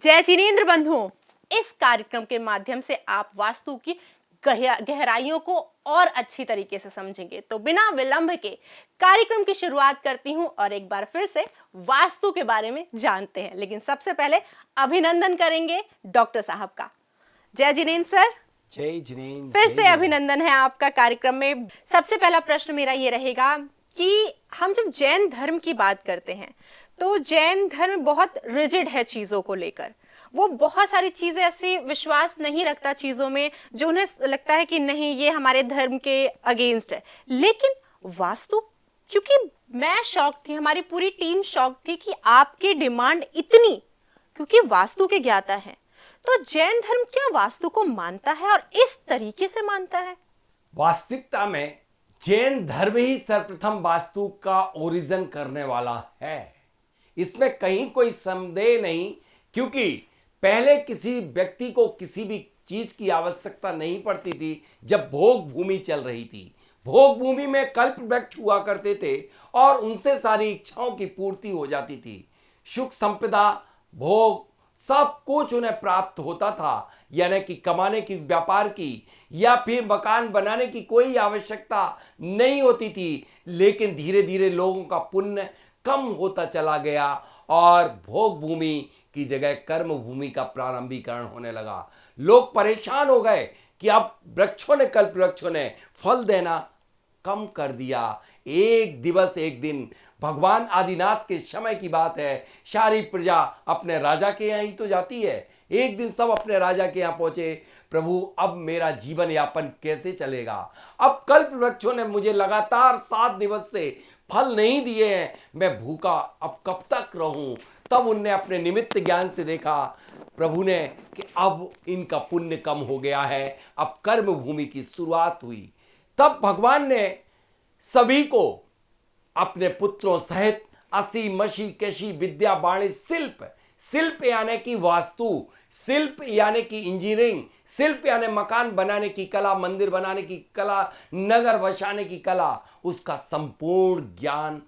जय जिनेंद्र बंधुओं, इस कार्यक्रम के माध्यम से आप वास्तु की गहराइयों को और अच्छी तरीके से समझेंगे। तो बिना विलंब के कार्यक्रम की शुरुआत करती हूं और एक बार फिर से वास्तु के बारे में जानते हैं। लेकिन सबसे पहले अभिनंदन करेंगे डॉक्टर साहब का। जय जिनेंद्र सर। जय जिनेंद्र। फिर से अभिनंदन है आपका कार्यक्रम में। सबसे पहला प्रश्न मेरा ये रहेगा कि हम जब जैन धर्म की बात करते हैं तो जैन धर्म बहुत रिजिड है चीजों को लेकर। वो बहुत सारी चीजें ऐसी विश्वास नहीं रखता चीजों में जो उन्हें लगता है कि नहीं ये हमारे धर्म के अगेंस्ट है। लेकिन वास्तु, क्योंकि मैं शॉक थी, हमारी पूरी टीम शॉक थी कि आपकी डिमांड इतनी, क्योंकि वास्तु के ज्ञाता है। तो जैन धर्म क्या वास्तु को मानता है और इस तरीके से मानता है? वास्तविकता में जैन धर्म ही सर्वप्रथम वास्तु का ओरिजिन करने वाला है, इसमें कहीं कोई संदेह नहीं। क्योंकि पहले किसी व्यक्ति को किसी भी चीज की आवश्यकता नहीं पड़ती थी। जब भोग भूमि चल रही थी, भोग भूमि में कल्प वृक्ष हुआ करते थे और उनसे सारी इच्छाओं की पूर्ति हो जाती थी। सुख संपदा, भोग, सब कुछ उन्हें प्राप्त होता था। यानी कि कमाने की, व्यापार की या फिर मकान बनाने की कोई आवश्यकता नहीं होती थी। लेकिन धीरे धीरे लोगों का पुण्य कम होता चला गया और भोग भूमि की जगह कर्म भूमि का प्रारंभिकरण होने लगा। लोग परेशान हो गए कि अब वृक्षों ने, कल्प वृक्षों ने फल देना कम कर दिया। एक दिवस, एक दिन, भगवान आदिनाथ के समय की बात है, सारी प्रजा अपने राजा के यहाँ ही तो जाती है। एक दिन सब अपने राजा के यहाँ पहुंचे। प्रभु, अब मेरा जीवन यापन कैसे चलेगा? अब कल्प वृक्षों ने मुझे लगातार 7 दिवस से फल नहीं दिए हैं, मैं भूखा अब कब तक रहूं? तब उनने अपने निमित्त ज्ञान से देखा, प्रभु ने, कि अब इनका पुण्य कम हो गया है। अब कर्म भूमि की शुरुआत हुई। तब भगवान ने सभी को अपने पुत्रों सहित असी मशी केशी विद्या वाणी शिल्प यानी कि वास्तु, शिल्प यानी कि इंजीनियरिंग, शिल्प यानी मकान बनाने की कला, मंदिर बनाने की कला, नगर बसाने की कला, उसका संपूर्ण ज्ञान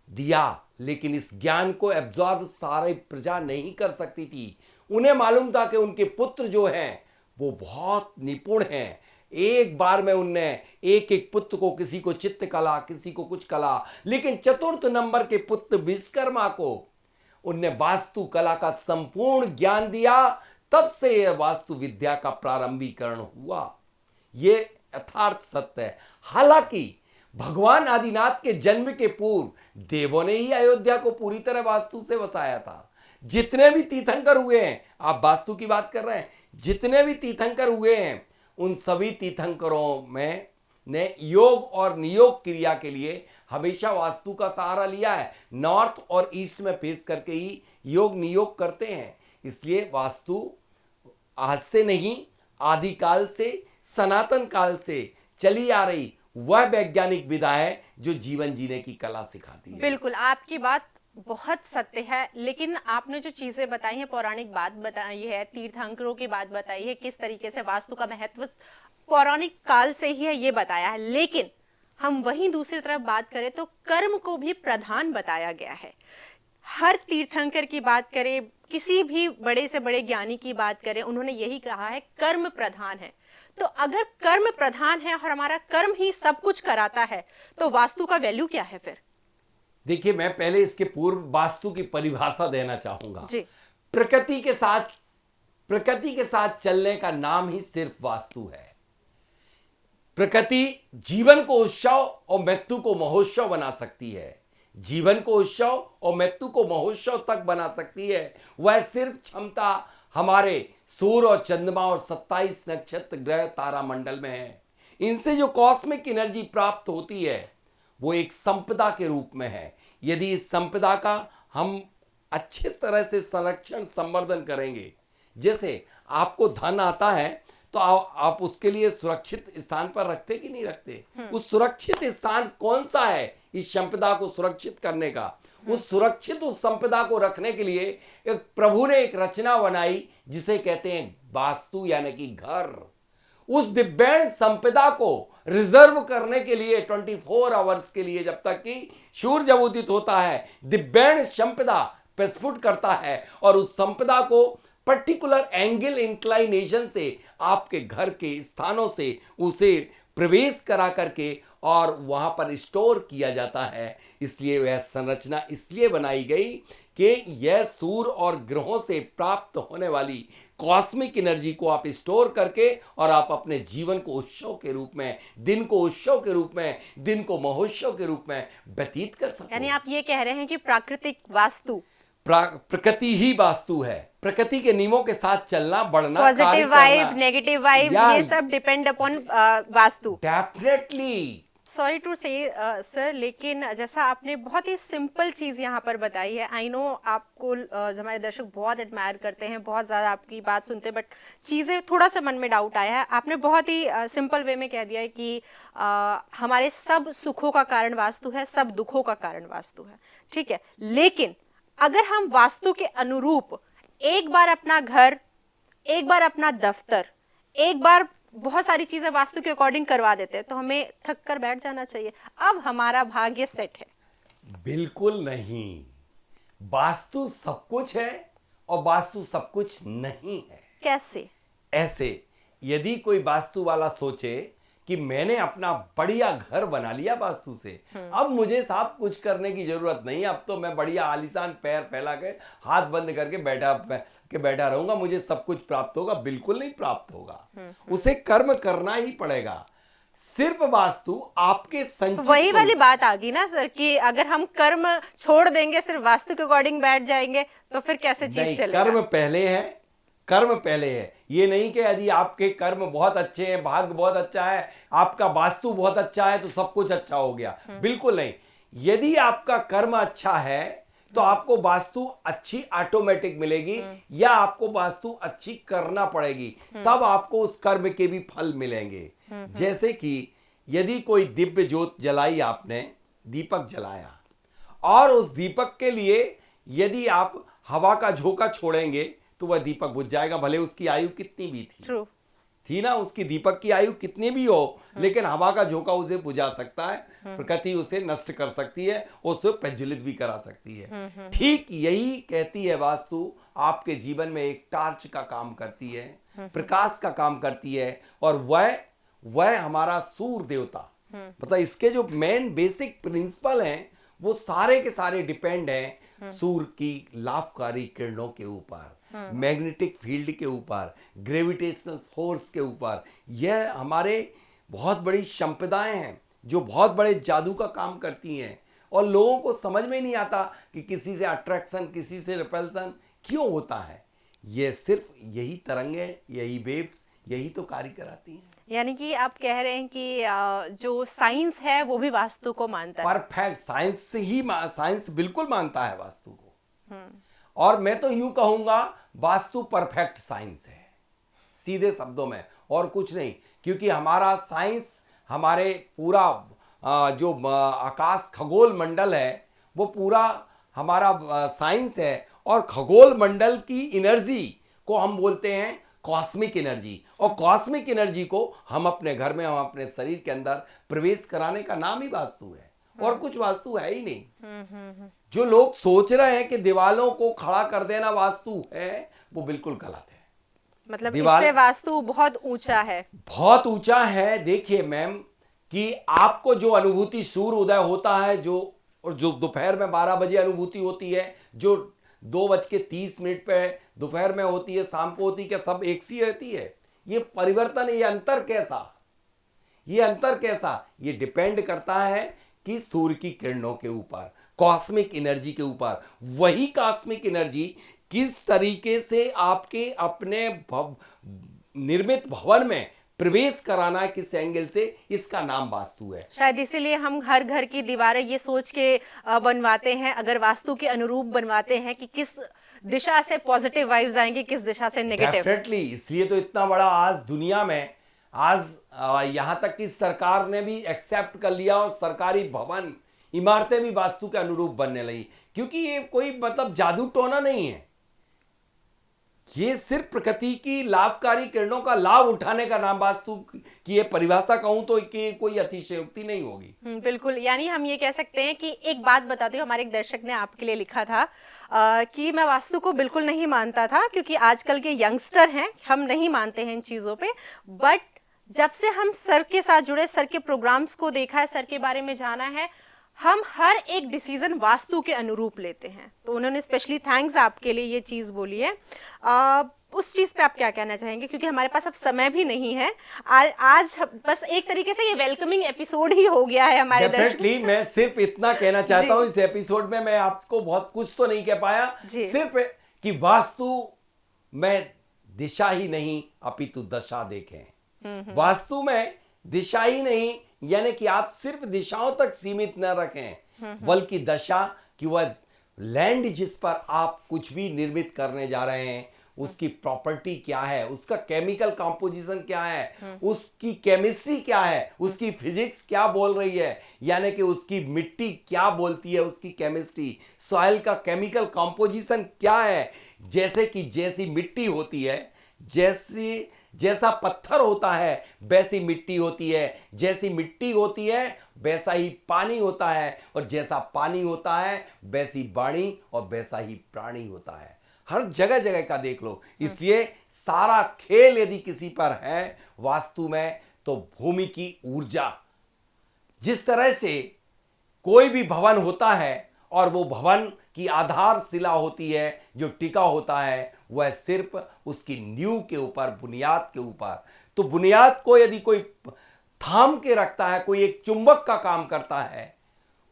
दिया। लेकिन इस ज्ञान को एब्जॉर्ब सारी प्रजा नहीं कर सकती थी। उन्हें मालूम था कि उनके पुत्र जो हैं वो बहुत निपुण हैं। एक बार में उनने एक एक पुत्र को, किसी को चित्र कला, किसी को कुछ कला, लेकिन चतुर्थ नंबर के पुत्र विश्वकर्मा को उनने वास्तु कला का संपूर्ण ज्ञान दिया। तब से यह वास्तु विद्या का प्रारंभिकरण हुआ। ये यथार्थ सत्य है। हालांकि भगवान आदिनाथ के जन्म के पूर्व देवों ने ही अयोध्या को पूरी तरह वास्तु से बसाया था। जितने भी तीर्थंकर हुए हैं, आप वास्तु की बात कर रहे हैं, जितने भी तीर्थंकर हुए हैं उन सभी तीर्थंकरों में ने योग और नियोग क्रिया के लिए हमेशा वास्तु का सहारा लिया है। नॉर्थ और ईस्ट में फेस करके ही योग नियोग करते हैं। इसलिए वास्तु आज से नहीं, आदिकाल से, सनातन काल से चली आ रही वह वैज्ञानिक विधा है जो जीवन जीने की कला सिखाती है। बिल्कुल, आपकी बात बहुत सत्य है। लेकिन आपने जो चीजें बताई हैं, पौराणिक बात बताई है, तीर्थंकरों की बात बताई है, किस तरीके से वास्तु का महत्व पौराणिक काल से ही है, ये बताया है। लेकिन हम वहीं दूसरी तरफ बात करें तो कर्म को भी प्रधान बताया गया है। हर तीर्थंकर की बात करें, किसी भी बड़े से बड़े ज्ञानी की बात करें, उन्होंने यही कहा है कर्म प्रधान है। तो अगर कर्म प्रधान है और हमारा कर्म ही सब कुछ कराता है तो वास्तु का वैल्यू क्या है फिर? देखिए, मैं पहले इसके पूर्व वास्तु की परिभाषा देना चाहूंगा जी। प्रकृति के साथ चलने का नाम ही सिर्फ वास्तु है। प्रकृति जीवन को उत्सव और मृत्यु को महोत्सव बना सकती है। जीवन को उत्सव और मृत्यु को महोत्सव तक बना सकती है। वह सिर्फ क्षमता हमारे सूर्य और चंद्रमा और 27 नक्षत्र, ग्रह, तारा मंडल में है। इनसे जो कॉस्मिक एनर्जी प्राप्त होती है वो एक संपदा के रूप में है। यदि इस संपदा का हम अच्छे तरह से संरक्षण, संवर्धन करेंगे, जैसे आपको धन आता है तो आप उसके लिए सुरक्षित स्थान पर रखते कि नहीं रखते? उस सुरक्षित स्थान कौन सा है इस संपदा को सुरक्षित करने का? उस संपदा को रखने के लिए एक प्रभु ने एक रचना बनाई जिसे कहते हैं वास्तु, यानी कि घर। उस दिव्यांग संपदा को रिजर्व करने के लिए 24 आवर्स के लिए, जब तक कि सूर्य जब उदित होता है, दिव्यांग संपदा प्रस्फुट करता है और उस संपदा को पर्टिकुलर एंगल इंक्लाइनेशन से आपके घर के स्थानों से उसे प्रवेश करा करके और वहां पर स्टोर किया जाता है। इसलिए वह संरचना इसलिए बनाई गई कि यह सूर्य और ग्रहों से प्राप्त होने वाली कॉस्मिक एनर्जी को आप स्टोर करके और आप अपने जीवन को उत्सव के रूप में, दिन को उत्सव के रूप में, दिन को महोत्सव के रूप में व्यतीत कर सकते। यानी आप ये कह रहे हैं कि प्राकृतिक वास्तु, प्रकृति ही वास्तु है। प्रकृति के नियमों के साथ चलना, बढ़ना, पॉजिटिव वाइब, नेगेटिव वाइब, ये सब depend upon Vastu. Definitely. Sorry to say sir, लेकिन जैसा आपने बहुत ही सिंपल चीज़ यहाँ पर बताई है, आई नो आपको हमारे दर्शक बहुत एडमायर करते हैं, बहुत ज़्यादा आपकी बात सुनते हैं, बट चीज़ें थोड़ा सा मन में डाउट आया है। आपने बहुत ही सिंपल वे में कह दिया है कि हमारे सब सुखों का कारण वास्तु है, सब दुखों का कारण वास्तु है, ठीक है। लेकिन अगर हम वास्तु के अनुरूप एक बार अपना घर, एक बार अपना दफ्तर, एक बार बहुत सारी चीजें वास्तु के अकॉर्डिंग करवा देते हैं, तो हमें थक कर बैठ जाना चाहिए, अब हमारा भाग्य सेट है? बिल्कुल नहीं। वास्तु सब कुछ है और वास्तु सब कुछ नहीं है। कैसे? ऐसे, यदि कोई वास्तु वाला सोचे कि मैंने अपना बढ़िया घर बना लिया वास्तु से, अब मुझे साहब कुछ करने की जरूरत नहीं, अब तो मैं बढ़िया आलीशान पैर फैला के हाथ बंद करके बैठा रहूंगा, मुझे सब कुछ प्राप्त होगा। बिल्कुल नहीं प्राप्त होगा। उसे कर्म करना ही पड़ेगा। सिर्फ वास्तु आपके संचित, वही वाली बात आ गई ना सर कि अगर हम कर्म छोड़ देंगे, सिर्फ वास्तु के अकॉर्डिंग बैठ जाएंगे, तो फिर कैसे चीज चलेगा? कर्म पहले है, कर्म पहले है। ये नहीं कि यदि आपके कर्म बहुत अच्छे हैं, भाग्य बहुत अच्छा है, आपका वास्तु बहुत अच्छा है तो सब कुछ अच्छा हो गया। बिल्कुल नहीं। यदि आपका कर्म अच्छा है तो आपको वास्तु अच्छी ऑटोमेटिक मिलेगी, या आपको वास्तु अच्छी करना पड़ेगी, तब आपको उस कर्म के भी फल मिलेंगे। जैसे कि यदि कोई दिव्य ज्योत जलाई, आपने दीपक जलाया, और उस दीपक के लिए यदि आप हवा का झोंका छोड़ेंगे तो वह दीपक बुझ जाएगा, भले उसकी आयु कितनी भी थी ना, उसकी दीपक की आयु कितनी भी हो, लेकिन हवा का झोंका उसे बुझा सकता है, प्रकृति उसे नष्ट कर सकती है, उसे प्रज्वलित भी करा सकती है। ठीक यही कहती है वास्तु, आपके जीवन में एक टार्च का काम करती है, प्रकाश का काम करती है, और वह हमारा सूर्य देवता, मतलब इसके जो मेन बेसिक प्रिंसिपल हैं वो सारे के सारे डिपेंड हैं सूर्य की लाभकारी किरणों के ऊपर, मैग्नेटिक फील्ड के ऊपर, ग्रेविटेशनल फोर्स के ऊपर। यह हमारे बहुत बड़ी संपदाएं हैं जो बहुत बड़े जादू का काम करती हैं, और लोगों को समझ में नहीं आता कि किसी से अट्रैक्शन, किसी से रिपल्सन क्यों होता है। यह सिर्फ यही तरंगें, यही वेव्स, यही तो कार्य कराती हैं। यानी कि आप कह रहे हैं कि जो साइंस है वो भी वास्तु को मानता है। परफेक्ट साइंस से ही, साइंस बिल्कुल मानता है वास्तु को। और मैं तो यूं कहूंगा वास्तु परफेक्ट साइंस है, सीधे शब्दों में, और कुछ नहीं। क्योंकि हमारा साइंस, हमारे पूरा जो आकाश खगोल मंडल है वो पूरा हमारा साइंस है, और खगोल मंडल की एनर्जी को हम बोलते हैं कॉस्मिक एनर्जी, और कॉस्मिक एनर्जी को हम अपने घर में, हम अपने शरीर के अंदर प्रवेश कराने का नाम ही वास्तु है, और कुछ वास्तु है ही नहीं। जो लोग सोच रहे हैं कि दीवालों को खड़ा कर देना वास्तु है, वो बिल्कुल गलत है। मतलब इससे वास्तु बहुत ऊंचा है, बहुत ऊंचा है। देखिए मैम कि आपको जो अनुभूति सूर्य उदय होता है, जो दोपहर में 12 बजे अनुभूति होती है, जो 2:30 पे दोपहर में होती है, शाम को होती है, क्या सब एक सी रहती है? ये परिवर्तन, ये अंतर कैसा, ये डिपेंड करता है कि सूर्य की किरणों के ऊपर, कॉस्मिक एनर्जी के ऊपर। वही कॉस्मिक एनर्जी किस तरीके से आपके अपने निर्मित भवन में प्रवेश कराना है, किस एंगल से, इसका नाम वास्तु है। शायद इसीलिए हम हर घर की दीवारें ये सोच के बनवाते हैं, अगर वास्तु के अनुरूप बनवाते हैं कि किस दिशा से पॉजिटिव वाइब्स आएंगी, किस दिशा से नेगेटिव। डेफिनेटली, इसलिए तो इतना बड़ा आज दुनिया में, आज यहाँ तक कि सरकार ने भी एक्सेप्ट कर लिया, और सरकारी भवन, इमारतें भी वास्तु के अनुरूप बनने लगी, क्योंकि ये कोई मतलब जादू टोना नहीं है। ये सिर्फ प्रकृति की लाभकारी किरणों का लाभ उठाने का नाम वास्तु की ये परिभाषा कहूं तो कि कोई अतिशयोक्ति नहीं होगी। बिल्कुल, यानी हम ये कह सकते हैं कि एक बात बताती हूँ, हमारे एक दर्शक ने आपके लिए लिखा था कि मैं वास्तु को बिल्कुल नहीं मानता था क्योंकि आजकल के यंगस्टर हैं, हम नहीं मानते हैं इन चीज़ों पे, बट जब से हम सर के साथ जुड़े, सर के प्रोग्राम्स को देखा है, सर के बारे में जाना है, हम हर एक डिसीजन वास्तु के अनुरूप लेते हैं। तो उन्होंने स्पेशली थैंक्स आपके लिए ये चीज़ बोली है। उस चीज़ पे आप क्या कहना चाहेंगे, क्योंकि हमारे पास अब समय भी नहीं है, आज बस एक तरीके से ये वेलकमिंग एपिसोड ही हो गया है हमारे दर्शक। मैं सिर्फ इतना कहना चाहता हूँ इस एपिसोड में, मैं आपको बहुत कुछ तो नहीं कह पाया, सिर्फ कि वास्तु में दिशा ही नहीं अपितु दशा देखें। वास्तु में दिशा ही नहीं यानी कि आप सिर्फ दिशाओं तक सीमित न रखें, बल्कि दशा कि वह लैंड जिस पर आप कुछ भी निर्मित करने जा रहे हैं उसकी प्रॉपर्टी क्या है, उसका केमिकल कंपोजिशन क्या है, उसकी केमिस्ट्री क्या है, उसकी फिजिक्स क्या बोल रही है, यानी कि उसकी मिट्टी क्या बोलती है, उसकी केमिस्ट्री, सॉइल का केमिकल कंपोजिशन क्या है। जैसे कि जैसी मिट्टी होती है, जैसा पत्थर होता है वैसी मिट्टी होती है, जैसी मिट्टी होती है वैसा ही पानी होता है, और जैसा पानी होता है वैसी वाणी और वैसा ही प्राणी होता है। हर जगह जगह का देख लो। इसलिए सारा खेल यदि किसी पर है वास्तु में तो भूमि की ऊर्जा, जिस तरह से कोई भी भवन होता है और वो भवन की आधारशिला होती है जो टिका होता है, वह सिर्फ उसकी नींव के ऊपर, बुनियाद के ऊपर। तो बुनियाद को यदि कोई थाम के रखता है, कोई एक चुंबक का काम करता है,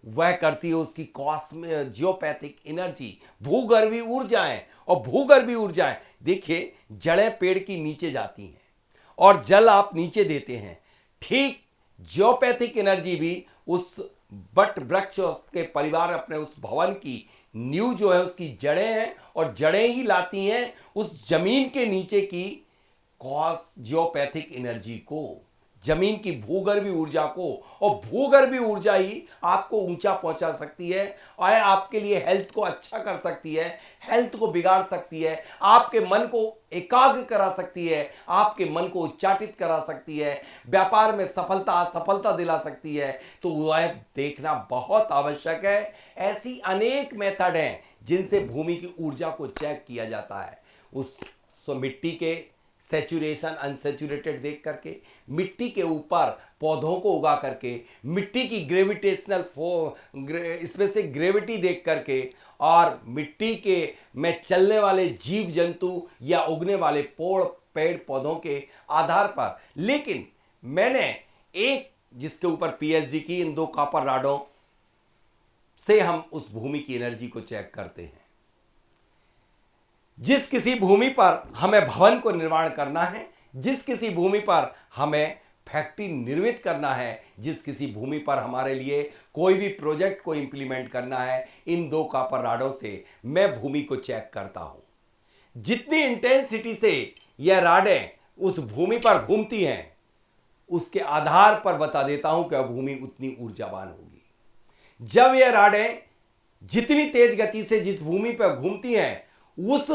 वह करती है उसकी कॉस्मिक जियोपैथिक एनर्जी, भूगर्भीय ऊर्जाएं। और भूगर्भीय ऊर्जाएं देखिए, जड़ें पेड़ की नीचे जाती हैं और जल आप नीचे देते हैं, ठीक जियोपैथिक एनर्जी भी उस बट वृक्ष के परिवार, अपने उस भवन की नींव जो है उसकी जड़ें हैं, और जड़ें ही लाती हैं उस जमीन के नीचे की कॉस जियोपैथिक एनर्जी को, जमीन की भूगर्भीय ऊर्जा को। और भूगर्भीय ऊर्जा ही आपको ऊंचा पहुंचा सकती है और आपके लिए हेल्थ को अच्छा कर सकती है, हेल्थ को बिगाड़ सकती है, आपके मन को एकाग्र करा सकती है, आपके मन को उच्चाटित करा सकती है, व्यापार में सफलता असफलता दिला सकती है। तो वह देखना बहुत आवश्यक है। ऐसी अनेक मेथड हैं जिनसे भूमि की ऊर्जा को चेक किया जाता है। उस मिट्टी के सैचुरेशन अनसैचुरेटेड देख करके, मिट्टी के ऊपर पौधों को उगा करके, मिट्टी की ग्रेविटेशनल इसमें से ग्रेविटी देख करके, और मिट्टी के में चलने वाले जीव जंतु या उगने वाले पेड़ पौधों के आधार पर। लेकिन मैंने एक जिसके ऊपर पीएचडी की, इन 2 कॉपर राडों से हम उस भूमि की एनर्जी को चेक करते हैं। जिस किसी भूमि पर हमें भवन को निर्माण करना है, जिस किसी भूमि पर हमें फैक्ट्री निर्मित करना है, जिस किसी भूमि पर हमारे लिए कोई भी प्रोजेक्ट को इंप्लीमेंट करना है, इन 2 कॉपर राडों से मैं भूमि को चेक करता हूं। जितनी इंटेंसिटी से यह राडें उस भूमि पर घूमती हैं, उसके आधार पर बता देता हूं कि भूमि उतनी ऊर्जावान होगी। जब यह राडें जितनी तेज गति से जिस भूमि पर घूमती हैं, उस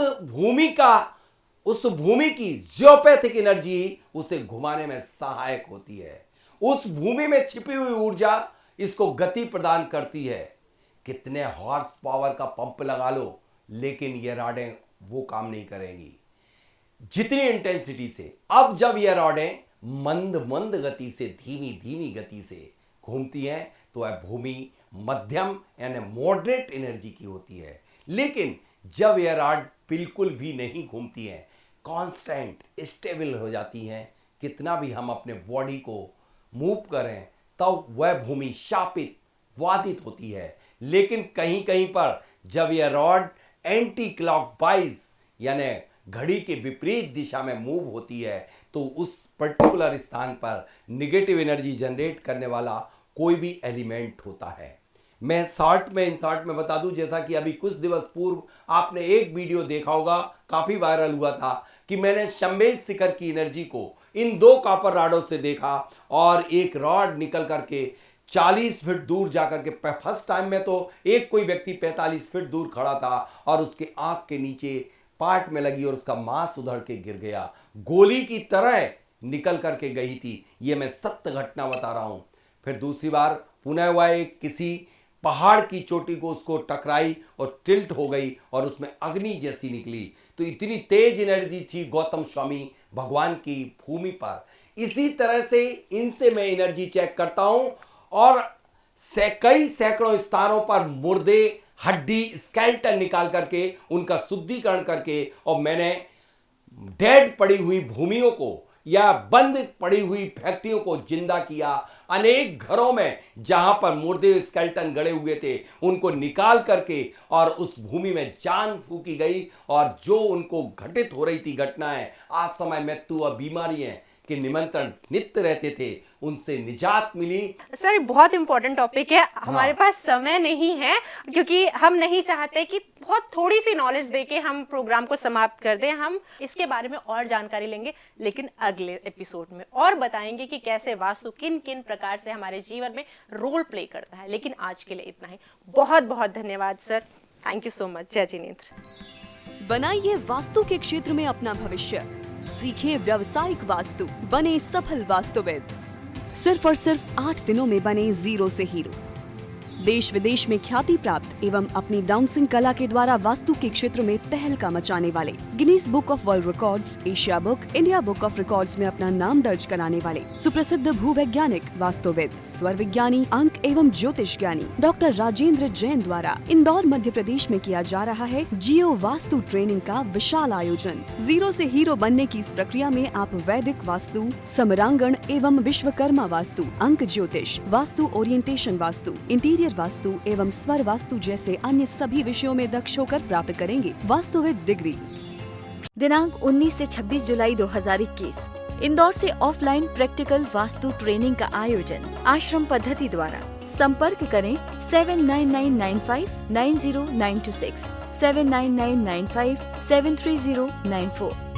भूमि की जियोपैथिक एनर्जी उसे घुमाने में सहायक होती है। उस भूमि में छिपी हुई ऊर्जा इसको गति प्रदान करती है। कितने हॉर्स पावर का पंप लगा लो, लेकिन ये रॉडें वो काम नहीं करेंगी जितनी इंटेंसिटी से। अब जब ये रॉडें मंद मंद गति से, धीमी धीमी गति से घूमती हैं, तो वह भूमि मध्यम यानी मॉडरेट एनर्जी की होती है। लेकिन जब यह रॉड बिल्कुल भी नहीं घूमती हैं, कांस्टेंट स्टेबल हो जाती हैं, कितना भी हम अपने बॉडी को मूव करें तब वह भूमि शापित वादित होती है। लेकिन कहीं कहीं पर जब यह रॉड एंटी क्लॉकवाइज यानी घड़ी के विपरीत दिशा में मूव होती है, तो उस पर्टिकुलर स्थान पर निगेटिव एनर्जी जनरेट करने वाला कोई भी एलिमेंट होता है। मैं इन शॉर्ट में बता दूं, जैसा कि अभी कुछ दिवस पूर्व आपने एक वीडियो देखा होगा, काफी वायरल हुआ था, कि मैंने शंबेज शिखर की एनर्जी को इन 2 कॉपर रॉडों से देखा, और एक रॉड निकल करके 40 फीट दूर जाकर के, फर्स्ट टाइम में तो एक कोई व्यक्ति 45 फीट दूर खड़ा था और उसके आंख के नीचे पार्ट में लगी और उसका मांस उधड़ के गिर गया, गोली की तरह निकल करके गई थी। ये मैं सत्य घटना बता रहा हूं। फिर दूसरी बार पुनः वह किसी पहाड़ की चोटी को उसको टकराई और टिल्ट हो गई और उसमें अग्नि जैसी निकली। तो इतनी तेज एनर्जी थी गौतम स्वामी भगवान की भूमि पर। इसी तरह से इनसे मैं एनर्जी चेक करता हूं और कई सैकड़ों स्थानों पर मुर्दे, हड्डी, स्केलेटन निकाल करके उनका शुद्धिकरण करके, और मैंने डेड पड़ी हुई भूमियों को या बंद पड़ी हुई फैक्ट्रियों को जिंदा किया। अनेक घरों में जहां पर मुर्दे, स्केलेटन गड़े हुए थे उनको निकाल करके और उस भूमि में जान फूकी गई, और जो उनको घटित हो रही थी घटनाएं, आज समय मृत्यु और बीमारियां के निमंत्रण नित्य रहते थे, उनसे निजात मिली। सर बहुत इंपॉर्टेंट टॉपिक है, हमारे पास समय नहीं है क्योंकि हम नहीं चाहते कि बहुत थोड़ी सी नॉलेज देके हम प्रोग्राम को समाप्त कर दें। हम इसके बारे में और जानकारी लेंगे, लेकिन अगले एपिसोड में और बताएंगे कि कैसे वास्तु किन किन प्रकार से हमारे जीवन में रोल प्ले करता है। लेकिन आज के लिए इतना ही। बहुत बहुत धन्यवाद sir, thank you so much. जय जिनेंद्र। बनाइए वास्तु के क्षेत्र में अपना भविष्य, सीखिए व्यावसायिक वास्तु, बने सफल वास्तुविद। सिर्फ और सिर्फ 8 दिनों में बने जीरो से हीरो। देश विदेश में ख्याति प्राप्त एवं अपनी डाउनसिंग कला के द्वारा वास्तु के क्षेत्र में तहलका मचाने वाले, Guinness book of world records, Asia book, India book of records में अपना नाम दर्ज कराने वाले सुप्रसिद्ध भूवैज्ञानिक, वास्तुविद, स्वर विज्ञानी, अंक एवं ज्योतिष ज्ञानी डॉक्टर राजेंद्र जैन द्वारा इंदौर मध्य प्रदेश में किया जा रहा है जियो वास्तु ट्रेनिंग का विशाल आयोजन। जीरो से हीरो बनने की इस प्रक्रिया में आप वैदिक वास्तु, समरांगण एवं विश्वकर्मा वास्तु, अंक ज्योतिष, वास्तु ओरिएंटेशन वास्तु, इंटीरियर वास्तु एवं स्वर वास्तु जैसे अन्य सभी विषयों में दक्ष होकर प्राप्त करेंगे वास्तुविद डिग्री। दिनांक 19 से 26 जुलाई 2021 इंदौर से ऑफलाइन प्रैक्टिकल वास्तु ट्रेनिंग का आयोजन आश्रम पद्धति द्वारा। संपर्क करें 7999590926, 7999573094।